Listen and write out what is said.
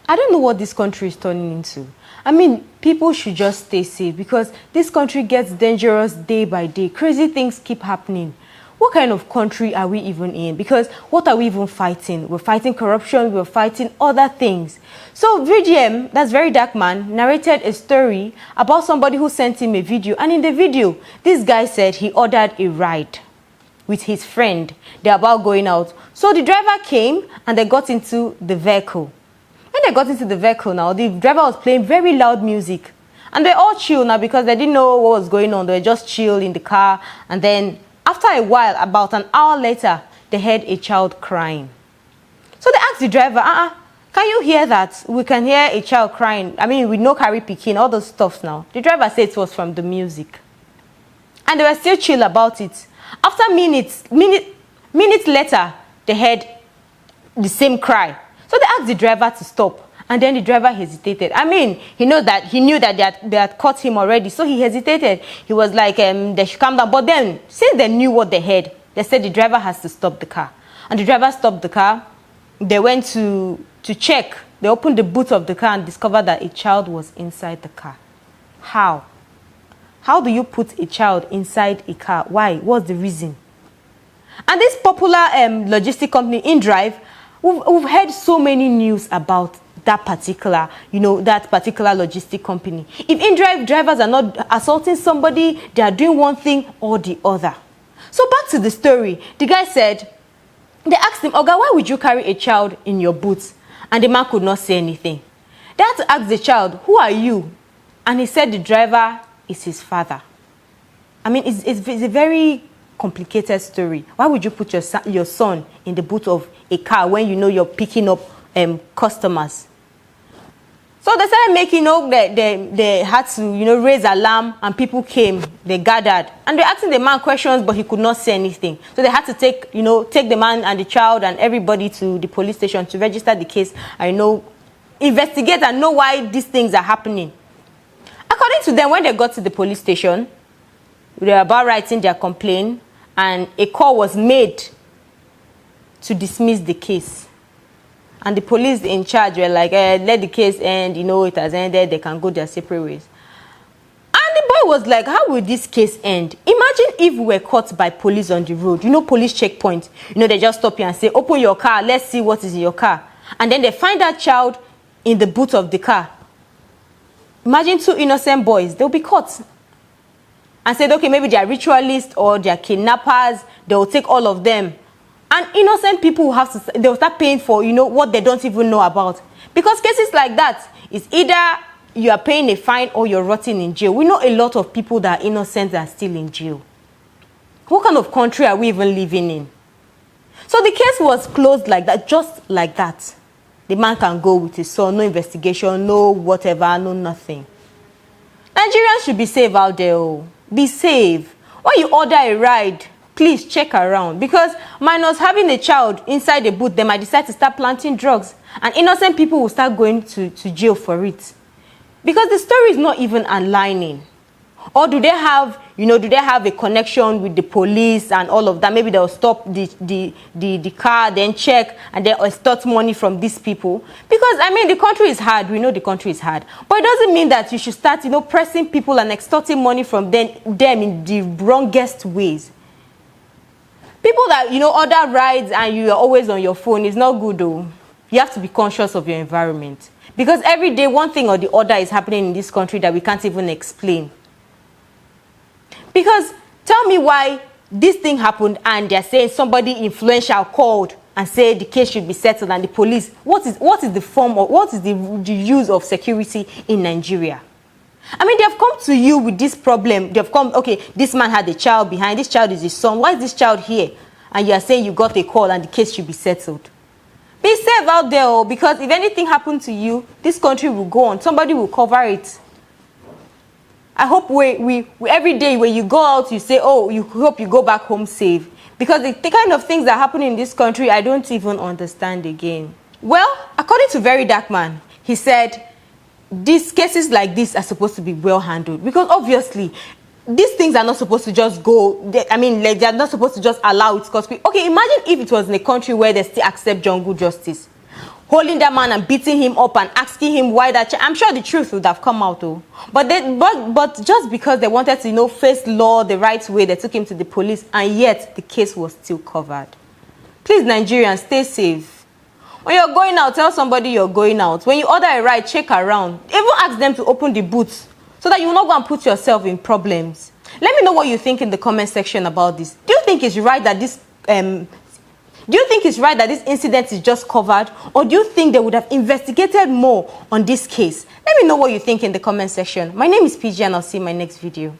I don't know what this country is turning into. I mean, people should just stay safe because this country gets dangerous day by day. Crazy things keep happening. What kind of country are we even in? Because what are we even fighting? We're fighting corruption, we're fighting other things. So VGM, that's Very Dark Man, narrated a story about somebody who sent him a video. And in the video, this guy said he ordered a ride with his friend. They're about going out. So the driver came and they got into the vehicle. When they got into the vehicle now, the driver was playing very loud music. And they're all chill now because they didn't know what was going on. They were just chill in the car. And then after a while, about an hour later, they heard a child crying. So they asked the driver, can you hear that? We can hear a child crying. I mean, we know carry pikin, all those stuff now. The driver said it was from the music. And they were still chill about it. After minutes later, they heard the same cry. So they asked the driver to stop. And then the driver hesitated. I mean, he knew that they had caught him already. So he hesitated. He was like, they should calm down. But then, since they knew what they heard, they said the driver has to stop the car. And the driver stopped the car. They went to check. They opened the boot of the car and discovered that a child was inside the car. How? How do you put a child inside a car? Why? What's the reason? And this popular logistic company, Indrive, we've heard so many news about that particular logistic company. If Indrive drivers are not assaulting somebody, they are doing one thing or the other. So back to the story. The guy said, they asked him, Oga, why would you carry a child in your boots? And the man could not say anything. They had to ask the child, who are you? And he said the driver is his father. I mean, it's a very complicated story. Why would you put your son in the boot of a car when you know you're picking up customers? So they started making they had to raise alarm, and people came, they gathered, and they asking the man questions, but he could not say anything. So they had to take the man and the child and everybody to the police station to register the case and investigate and know why these things are happening. According to them, when they got to the police station, they were about writing their complaint, and a call was made to dismiss the case. And the police in charge were like, let the case end, it has ended, they can go their separate ways. And the boy was like, how will this case end? Imagine if we were caught by police on the road, police checkpoint. They just stop you and say, open your car, let's see what is in your car. And then they find that child in the boot of the car. Imagine two innocent boys, they'll be caught. And said, okay, maybe they are ritualists or they are kidnappers, they will take all of them. And innocent people they'll start paying for, what they don't even know about. Because cases like that, is either you are paying a fine or you're rotting in jail. We know a lot of people that are innocent that are still in jail. What kind of country are we even living in? So the case was closed like that, just like that. The man can go with his son, no investigation, no whatever, no nothing. Nigerians should be safe out there. Oh. Be safe. When you order a ride, please check around, because minus having a child inside the boot, they might decide to start planting drugs, and innocent people will start going to jail for it. Because the story is not even aligning. Or do they have a connection with the police and all of that? Maybe they'll stop the car, then check, and they'll extort money from these people. Because, I mean, the country is hard. We know the country is hard. But it doesn't mean that you should start, pressing people and extorting money from them in the wrongest ways. People that, order rides and you are always on your phone is not good, though. You have to be conscious of your environment. Because every day, one thing or the other is happening in this country that we can't even explain. Because tell me why this thing happened and they're saying somebody influential called and said the case should be settled, and the police, what is the form, or what is the use of security in Nigeria? I mean, they have come to you with this problem. They have come, okay, this man had a child behind, this child is his son, why is this child here? And you are saying you got a call and the case should be settled. Be safe out there, because if anything happened to you, this country will go on. Somebody will cover it. I hope we every day when you go out, you say, oh, you hope you go back home safe. Because the kind of things that happen in this country, I don't even understand again. Well, according to Very Dark Man, he said, these cases like this are supposed to be well handled. Because obviously, these things are not supposed to just go, they're not supposed to just allow it. Okay, imagine if it was in a country where they still accept jungle justice. holding that man and beating him up and asking him why that. I'm sure the truth would have come out, though. But just because they wanted to, face law the right way, they took him to the police, and yet the case was still covered. Please, Nigerians, stay safe. When you're going out, tell somebody you're going out. When you order a ride, check around. Even ask them to open the boot so that you will not go and put yourself in problems. Let me know what you think in the comment section about this. Do you think it's right that this incident is just covered, or do you think they would have investigated more on this case? Let me know what you think in the comment section. My name is PG, and I'll see you in my next video.